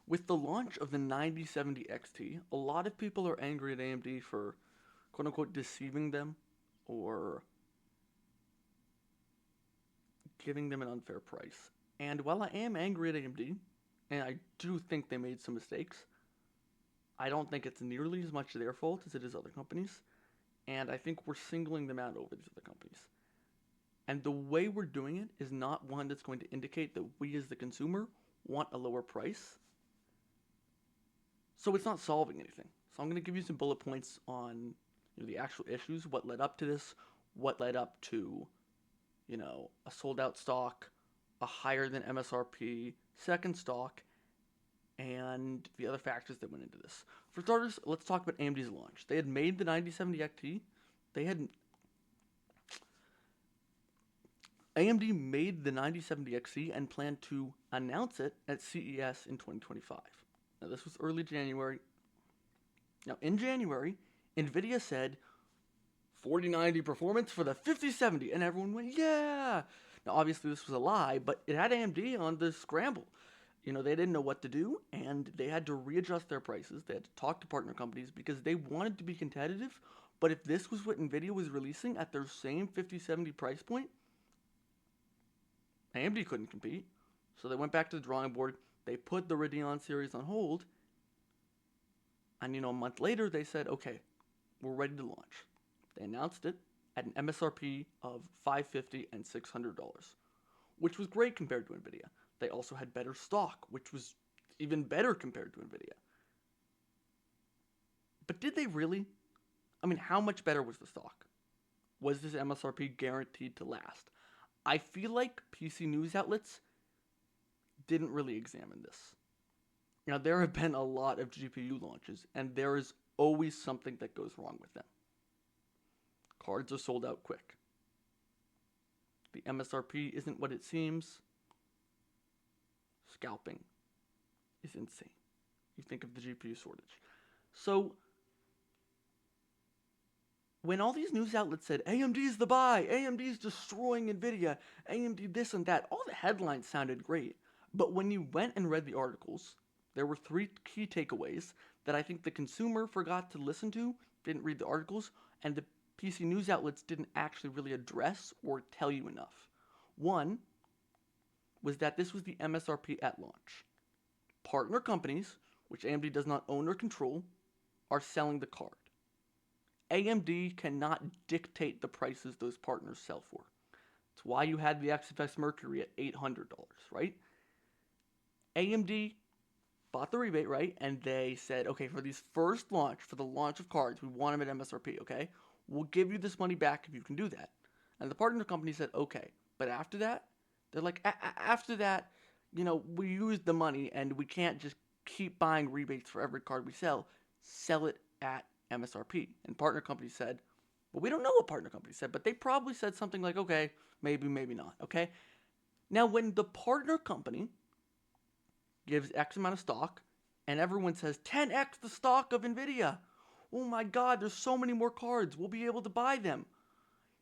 With the launch of the 9070 XT, a lot of people are angry at AMD for quote unquote deceiving them or giving them an unfair price. And while I am angry at AMD, and I do think they made some mistakes, I don't think it's nearly as much their fault as it is other companies. And I think we're singling them out over these other companies. And the way we're doing it is not one that's going to indicate that we as the consumer want a lower price. So it's not solving anything. So I'm going to give you some bullet points on the actual issues, what led up to this, what led up to a sold out stock, a higher than MSRP second stock, and the other factors that went into this. For starters, let's talk about AMD's launch. They had made the 9070 XT. They had AMD made the 9070 XT and planned to announce it at CES in 2025. Now, this was early January. Now, in January, NVIDIA said 4090 performance for the 5070, and everyone went, yeah! Now, obviously, this was a lie, but it had AMD on the scramble. They didn't know what to do, and they had to readjust their prices. They had to talk to partner companies because they wanted to be competitive. But if this was what NVIDIA was releasing at their same 5070 price point, AMD couldn't compete. So they went back to the drawing board. They put the Radeon series on hold. And, a month later, they said, okay, we're ready to launch. They announced it at an MSRP of $550 and $600, which was great compared to NVIDIA. They also had better stock, which was even better compared to NVIDIA. But did they really? I mean, how much better was the stock? Was this MSRP guaranteed to last? I feel like PC news outlets didn't really examine this. There have been a lot of GPU launches, and there is always something that goes wrong with them. Cards are sold out quick. The MSRP isn't what it seems. Scalping is insane. You think of the GPU shortage. So, when all these news outlets said, AMD's the buy, AMD's destroying NVIDIA, AMD this and that, all the headlines sounded great. But when you went and read the articles, there were three key takeaways that I think the consumer forgot to listen to, didn't read the articles, and the PC news outlets didn't actually really address or tell you enough. One was that this was the MSRP at launch. Partner companies, which AMD does not own or control, are selling the card. AMD cannot dictate the prices those partners sell for. That's why you had the XFX Mercury at $800, right? AMD bought the rebate, right? And they said, okay, for these first launch, for the launch of cards, we want them at MSRP, okay? We'll give you this money back if you can do that. And the partner company said, okay. But after that, they're like, after that, we used the money and we can't just keep buying rebates for every card we sell. Sell it at MSRP. And partner company said, well, we don't know what partner company said, but they probably said something like, okay, maybe, maybe not, okay? Now, when the partner company gives X amount of stock and everyone says 10x the stock of NVIDIA, oh my God, there's so many more cards, we'll be able to buy them.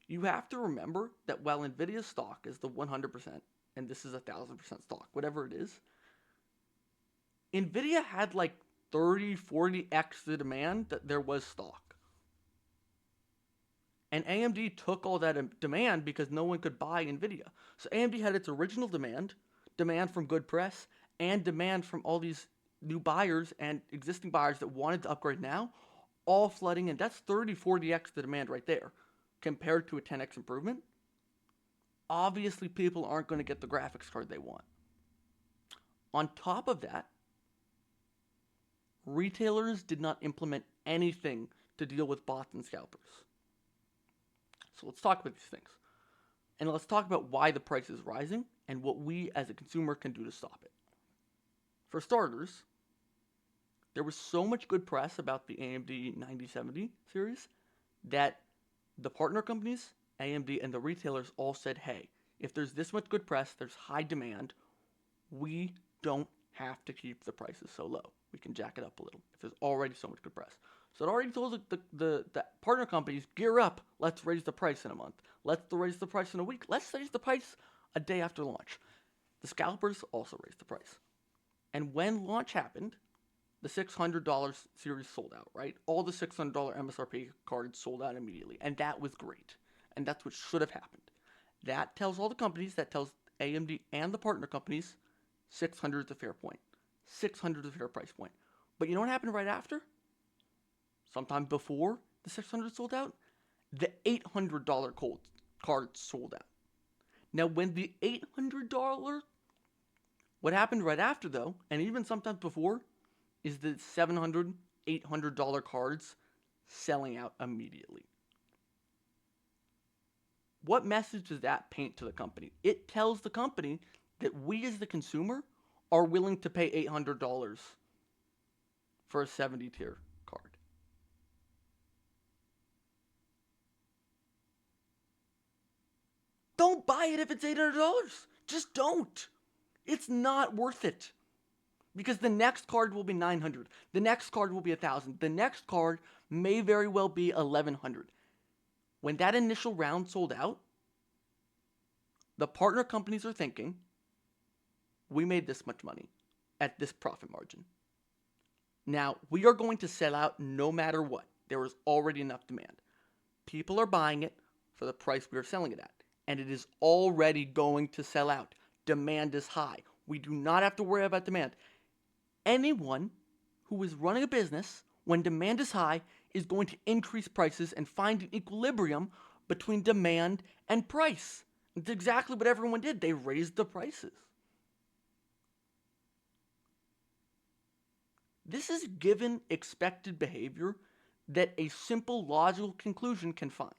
You have to remember that while NVIDIA's stock is the 100%, and this is 1,000% stock, whatever it is, NVIDIA had like 30, 40x the demand that there was stock. And AMD took all that demand because no one could buy NVIDIA. So AMD had its original demand from good press, and demand from all these new buyers and existing buyers that wanted to upgrade now, all flooding in. That's 30, 40x the demand right there compared to a 10x improvement. Obviously, people aren't going to get the graphics card they want. On top of that, retailers did not implement anything to deal with bots and scalpers. So let's talk about these things. And let's talk about why the price is rising and what we as a consumer can do to stop it. For starters, there was so much good press about the AMD 9070 series that the partner companies, AMD, and the retailers all said, hey, if there's this much good press, there's high demand, we don't have to keep the prices so low. We can jack it up a little if there's already so much good press. So it already told the partner companies, gear up, let's raise the price in a month. Let's raise the price in a week. Let's raise the price a day after launch. The scalpers also raised the price. And when launch happened, the $600 series sold out, right? All the $600 MSRP cards sold out immediately, and that was great. And that's what should have happened. That tells all the companies, that tells AMD and the partner companies, 600 is a fair point. 600 is a fair price point. But you know what happened right after? Sometime before the 600 sold out, the $800 cold cards sold out. Now, when the $800, what happened right after though, and even sometimes before, is the $700, $800 cards selling out immediately. What message does that paint to the company? It tells the company that we as the consumer are willing to pay $800 for a 70 tier card. Don't buy it if it's $800. Just don't. It's not worth it. Because the next card will be 900. The next card will be 1,000. The next card may very well be 1,100. When that initial round sold out, the partner companies are thinking, we made this much money at this profit margin. Now, we are going to sell out no matter what. There is already enough demand. People are buying it for the price we are selling it at. And it is already going to sell out. Demand is high. We do not have to worry about demand. Anyone who is running a business when demand is high is going to increase prices and find an equilibrium between demand and price. It's exactly what everyone did. They raised the prices. This is given expected behavior that a simple logical conclusion can find.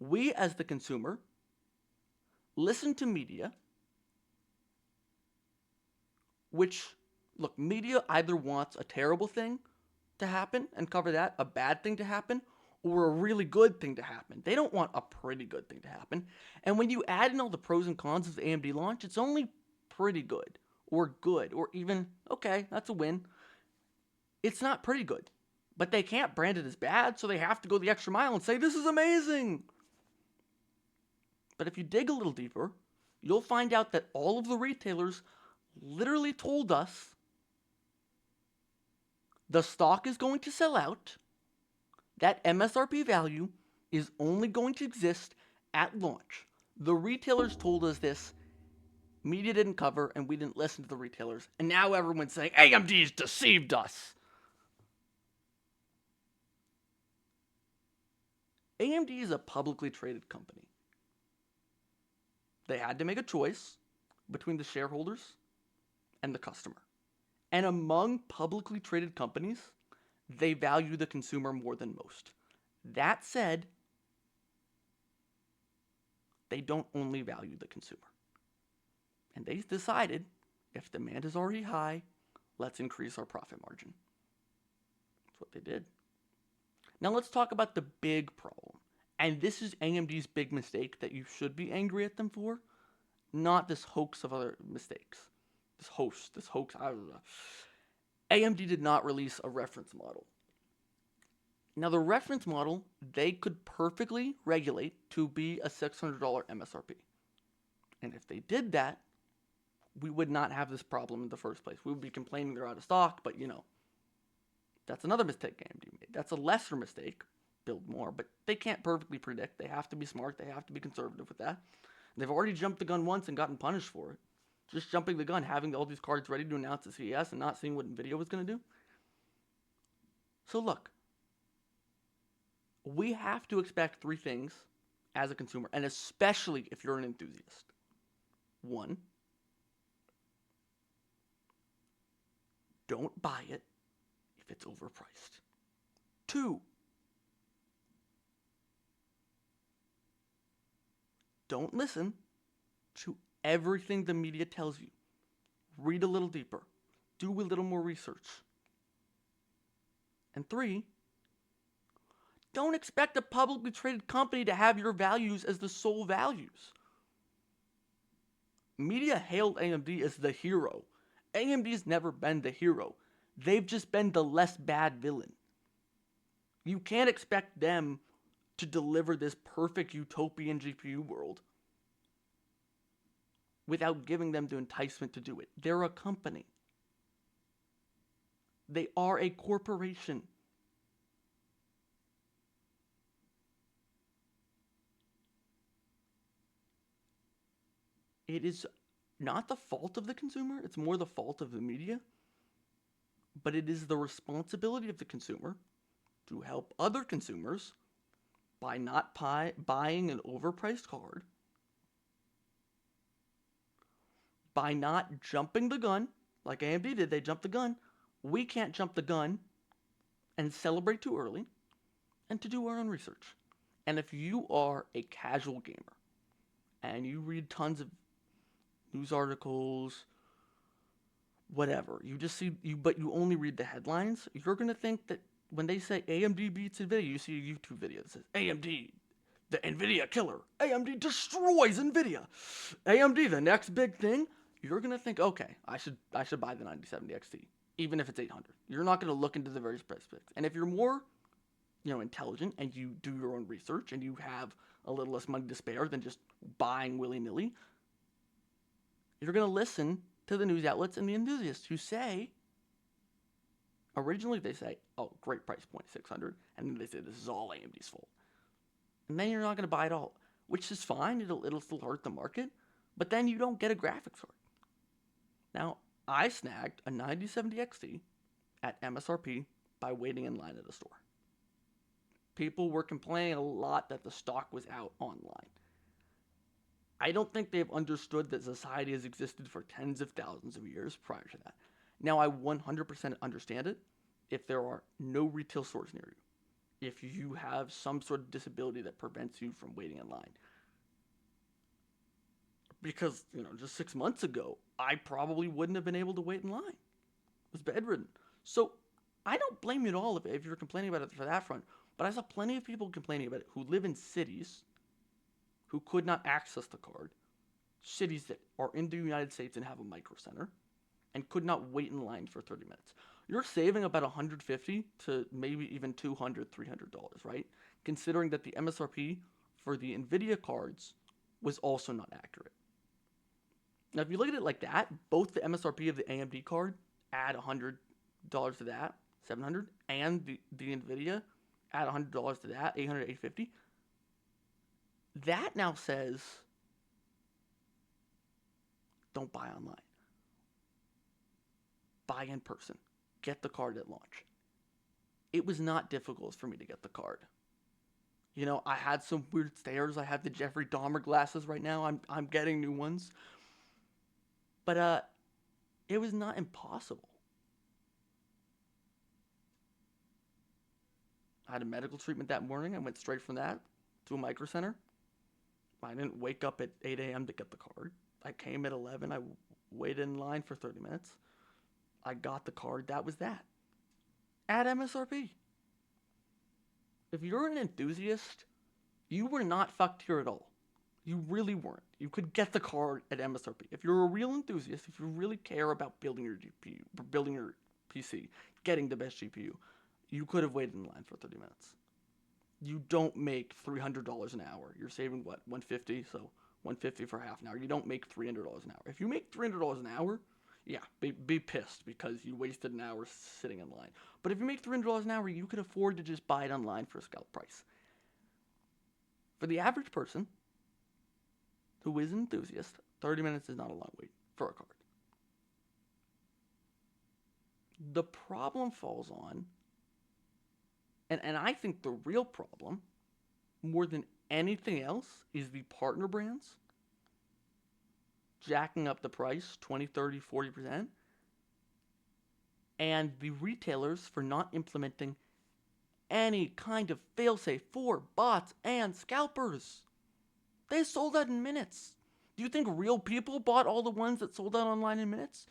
We, as the consumer, listen to media, which, look, media either wants a terrible thing to happen and cover that, a bad thing to happen, or a really good thing to happen. They don't want a pretty good thing to happen. And when you add in all the pros and cons of the AMD launch, it's only pretty good, or even, okay, that's a win. It's not pretty good. But they can't brand it as bad, so they have to go the extra mile and say, this is amazing. But if you dig a little deeper, you'll find out that all of the retailers literally told us the stock is going to sell out, that MSRP value is only going to exist at launch. The retailers told us this, media didn't cover, and we didn't listen to the retailers, and now everyone's saying AMD's deceived us. AMD is a publicly traded company. They had to make a choice between the shareholders and the customer. And among publicly traded companies, they value the consumer more than most. That said, they don't only value the consumer. And they decided, if demand is already high, let's increase our profit margin. That's what they did. Now let's talk about the big problem. And this is AMD's big mistake that you should be angry at them for, not this hoax of other mistakes. This hoax, I don't know. AMD did not release a reference model. Now the reference model, they could perfectly regulate to be a $600 MSRP. And if they did that, we would not have this problem in the first place. We would be complaining they're out of stock, but that's another mistake AMD made. That's a lesser mistake. Build more, but they can't perfectly predict. They have to be smart. They have to be conservative with that. They've already jumped the gun once and gotten punished for it. Just jumping the gun, having all these cards ready to announce at CES and not seeing what NVIDIA was going to do. So look, we have to expect three things as a consumer, and especially if you're an enthusiast. One, don't buy it if it's overpriced. Two, don't listen to everything the media tells you. Read a little deeper. Do a little more research. And three, don't expect a publicly traded company to have your values as the sole values. Media hailed AMD as the hero. AMD's never been the hero. They've just been the less bad villain. You can't expect them to deliver this perfect utopian GPU world. without giving them the enticement to do it. They're a company. They are a corporation. It is not the fault of the consumer, it's more the fault of the media, but it is the responsibility of the consumer to help other consumers by not buying an overpriced card, by not jumping the gun, like AMD did, they jumped the gun. We can't jump the gun and celebrate too early, and to do our own research. And if you are a casual gamer and you read tons of news articles, whatever, you just see but you only read the headlines, you're gonna think that when they say AMD beats Nvidia, you see a YouTube video that says AMD, the Nvidia killer, AMD destroys Nvidia, AMD the next big thing. You're gonna think, okay, I should buy the 9070 XT, even if it's 800. You're not gonna look into the various price specs. And if you're more, intelligent and you do your own research and you have a little less money to spare than just buying willy nilly, you're gonna listen to the news outlets and the enthusiasts who say, originally they say, oh, great price point, 600, and then they say this is all AMD's fault. And then you're not going to buy it all, which is fine, it'll still hurt the market, but then you don't get a graphics card. Now, I snagged a 9070 XT at MSRP by waiting in line at a store. People were complaining a lot that the stock was out online. I don't think they've understood that society has existed for tens of thousands of years prior to that. Now, I 100% understand it if there are no retail stores near you, if you have some sort of disability that prevents you from waiting in line. Because, just 6 months ago, I probably wouldn't have been able to wait in line. I was bedridden. So, I don't blame you at all if you're complaining about it for that front, but I saw plenty of people complaining about it who live in cities who could not access the card, cities that are in the United States and have a micro center, and could not wait in line for 30 minutes. You're saving about $150 to maybe even $200, $300, right? Considering that the MSRP for the NVIDIA cards was also not accurate. Now, if you look at it like that, both the MSRP of the AMD card add $100 to that, $700, and the NVIDIA add $100 to that, $800, $850. That now says, don't buy online. Buy in person. Get the card at launch. It was not difficult for me to get the card. I had some weird stares. I have the Jeffrey Dahmer glasses right now. I'm getting new ones. But it was not impossible. I had a medical treatment that morning. I went straight from that to a micro center. I didn't wake up at 8 a.m. to get the card. I came at 11. I waited in line for 30 minutes. I got the card. That was that. At MSRP. If you're an enthusiast, you were not fucked here at all. You really weren't. You could get the card at MSRP. If you're a real enthusiast, if you really care about building your GPU, building your PC, getting the best GPU, you could have waited in line for 30 minutes. You don't make $300 an hour. You're saving what, $150? So $150 for half an hour. You don't make $300 an hour. If you make $300 an hour, yeah, be pissed because you wasted an hour sitting in line. But if you make $300 an hour, you could afford to just buy it online for a scalp price. For the average person who is an enthusiast, 30 minutes is not a long wait for a card. The problem falls on, and I think the real problem, more than anything else, is the partner brands jacking up the price 20, 30, 40%, and the retailers for not implementing any kind of failsafe for bots and scalpers. They sold out in minutes. Do you think real people bought all the ones that sold out online in minutes?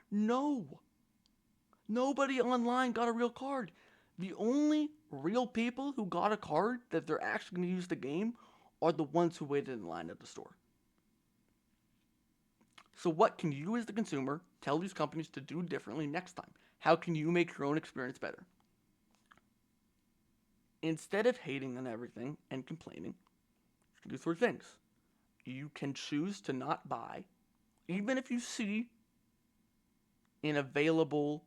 No. Nobody online got a real card. The only real people who got a card that they're actually going to use the game are the ones who waited in line at the store. So what can you as the consumer tell these companies to do differently next time? How can you make your own experience better? Instead of hating on everything and complaining, you can do three things. You can choose to not buy Even if you see an available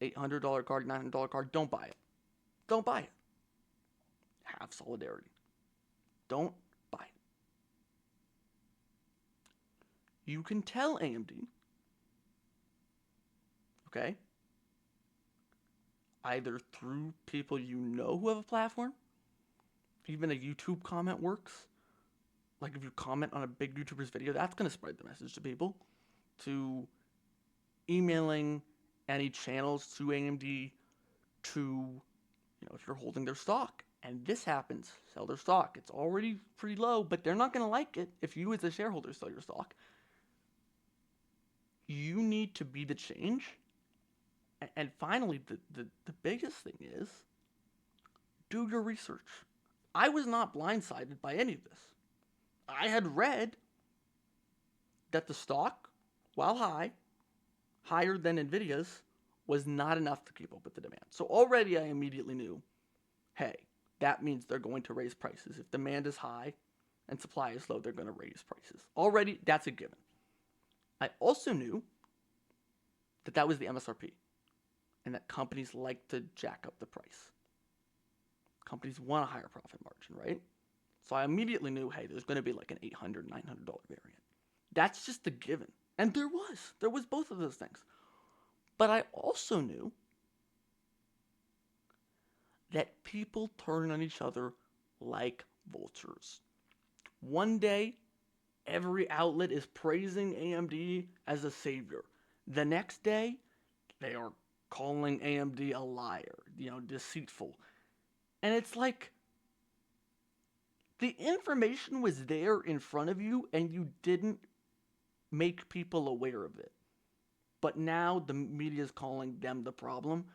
$800 card, $900 card, don't buy it. Don't buy it. Have solidarity. Don't buy it. You can tell AMD, okay, either through people you know who have a platform, even a YouTube comment works. Like if you comment on a big YouTuber's video, that's going to spread the message to people. To emailing any channels to AMD to, if you're holding their stock and this happens, sell their stock. It's already pretty low, but they're not going to like it if you as a shareholder sell your stock. You need to be the change. And finally, the biggest thing is do your research. I was not blindsided by any of this. I had read that the stock, while higher than Nvidia's, was not enough to keep up with the demand. So already I immediately knew, hey, that means they're going to raise prices. If demand is high and supply is low, they're going to raise prices. Already, that's a given. I also knew that that was the MSRP and that companies like to jack up the price. Companies want a higher profit margin, right? So I immediately knew, hey, there's going to be like an $800, $900 variant. That's just a given. And there was both of those things. But I also knew that people turn on each other like vultures. One day, every outlet is praising AMD as a savior. The next day, they are calling AMD a liar, deceitful. And it's like, the information was there in front of you and you didn't make people aware of it. But now the media is calling them the problem.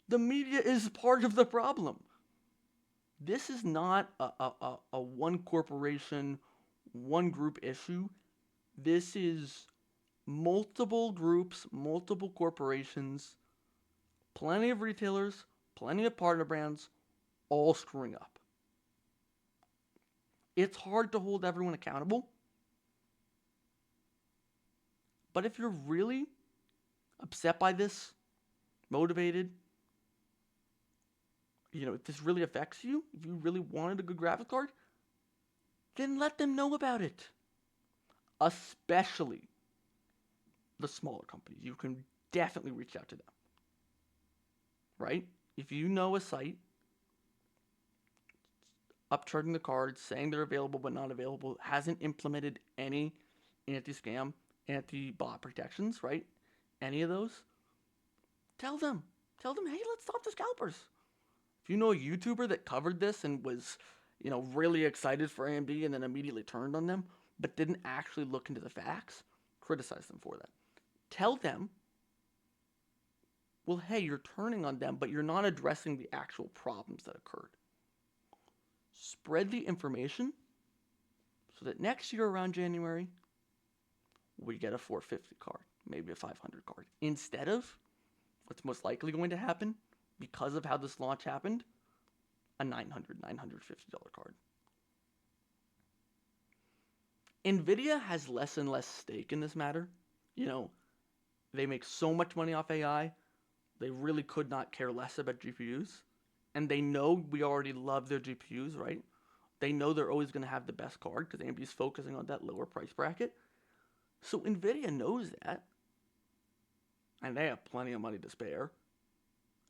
The media is part of the problem. This is not a one corporation, one group issue. This is multiple groups, multiple corporations, plenty of retailers, plenty of partner brands, all screwing up. It's hard to hold everyone accountable. But if you're really upset by this, motivated, if this really affects you, if you really wanted a good graphics card, then let them know about it. Especially the smaller companies. You can definitely reach out to them. Right? If you know a site upcharging the cards, saying they're available but not available, hasn't implemented any anti-scam, anti-bot protections, right? Any of those, tell them, hey, let's stop the scalpers. If you know a YouTuber that covered this and was, really excited for AMD and then immediately turned on them, but didn't actually look into the facts, criticize them for that. Tell them, well, hey, you're turning on them, but you're not addressing the actual problems that occurred. Spread the information so that next year around January, we get a 450 card, maybe a 500 card. Instead of what's most likely going to happen, because of how this launch happened, a $900, $950 card. Nvidia has less and less stake in this matter. They make so much money off AI, they really could not care less about GPUs. And they know we already love their GPUs, right? They know they're always going to have the best card because AMD's focusing on that lower price bracket. So Nvidia knows that. And they have plenty of money to spare.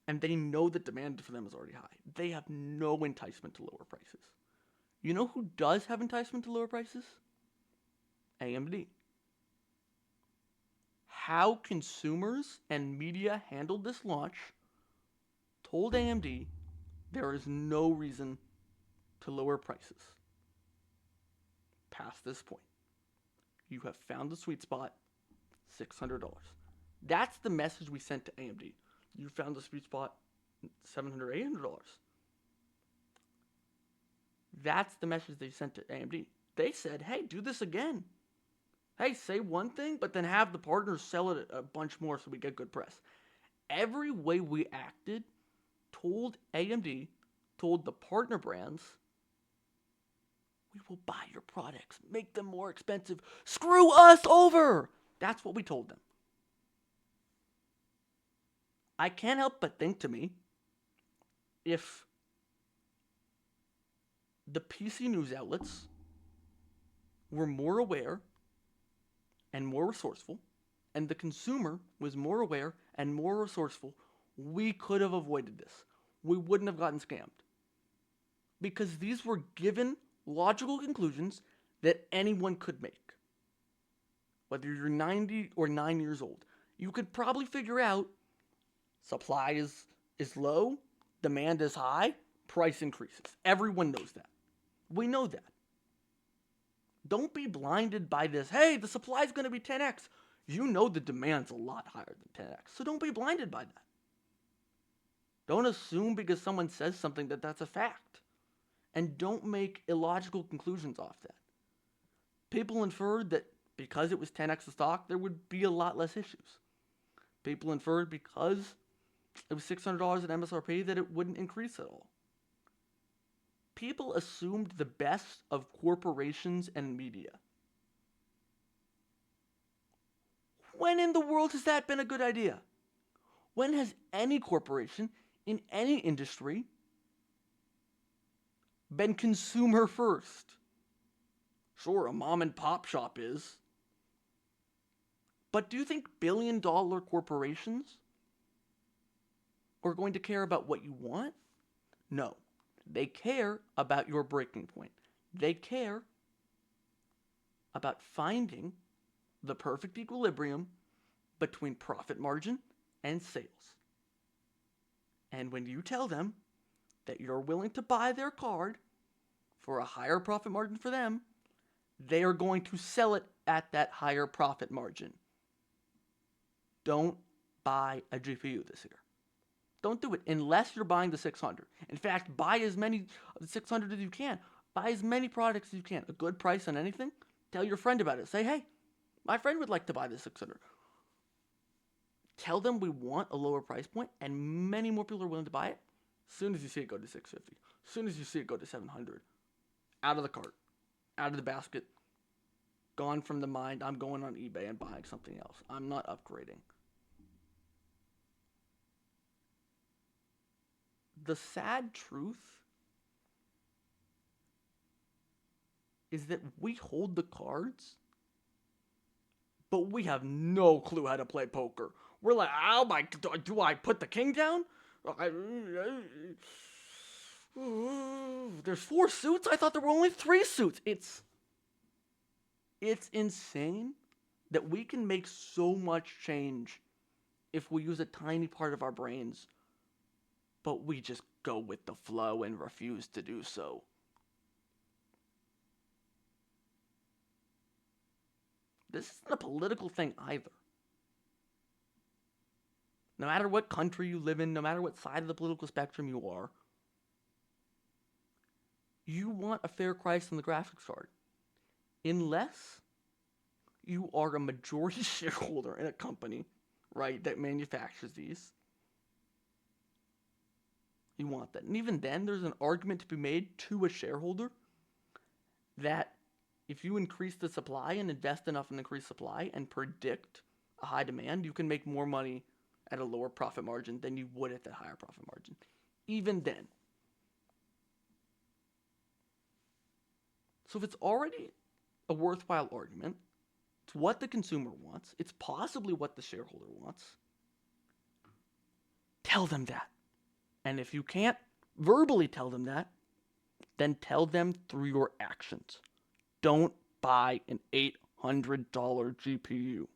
And they know that demand for them is already high. They have no enticement to lower prices. You know who does have enticement to lower prices? AMD. How consumers and media handled this launch told AMD there is no reason to lower prices past this point. You have found the sweet spot, $600. That's the message we sent to AMD. You found the sweet spot, $700, $800. That's the message they sent to AMD. They said, hey, do this again. Hey, say one thing, but then have the partners sell it a bunch more so we get good press. Every way we acted told AMD, told the partner brands, we will buy your products, make them more expensive, screw us over. That's what we told them. I can't help but think to me, if the PC news outlets were more aware and more resourceful, and the consumer was more aware and more resourceful, we could have avoided this. We wouldn't have gotten scammed. Because these were given logical conclusions that anyone could make. Whether you're 90 or 9 years old, you could probably figure out supply is low, demand is high, price increases. Everyone knows that. We know that. Don't be blinded by this, hey, the supply is going to be 10x. You know the demand's a lot higher than 10x, so don't be blinded by that. Don't assume because someone says something that that's a fact. And don't make illogical conclusions off that. People inferred that because it was 10x the stock, there would be a lot less issues. People inferred because it was $600 at MSRP that it wouldn't increase at all. People assumed the best of corporations and media. When in the world has that been a good idea? When has any corporation in any industry been consumer first? Sure, a mom and pop shop is. But do you think billion-dollar corporations are going to care about what you want? No. They care about your breaking point. They care about finding the perfect equilibrium between profit margin and sales. And when you tell them that you're willing to buy their card for a higher profit margin for them, they are going to sell it at that higher profit margin. Don't buy a GPU this year. Don't do it unless you're buying the 600. In fact, buy as many of the 600 as you can. Buy as many products as you can. A good price on anything. Tell your friend about it. Say, hey, my friend would like to buy this 600. Tell them we want a lower price point, and many more people are willing to buy it. As soon as you see it go to 650. As soon as you see it go to 700. Out of the cart. Out of the basket. Gone from the mind. I'm going on eBay and buying something else. I'm not upgrading. The sad truth is that we hold the cards, but we have no clue how to play poker. We're like, oh my, do I put the king down? There's 4 suits? I thought there were only 3 suits. It's insane that we can make so much change if we use a tiny part of our brains, but we just go with the flow and refuse to do so. This isn't a political thing either. No matter what country you live in, no matter what side of the political spectrum you are, you want a fair price on the graphics card. Unless you are a majority shareholder in a company, right, that manufactures these. You want that. And even then, there's an argument to be made to a shareholder that if you increase the supply and invest enough in increased supply and predict a high demand, you can make more money at a lower profit margin than you would at that higher profit margin. Even then. So if it's already a worthwhile argument, it's what the consumer wants, it's possibly what the shareholder wants, tell them that. And if you can't verbally tell them that, then tell them through your actions. Don't buy an $800 GPU.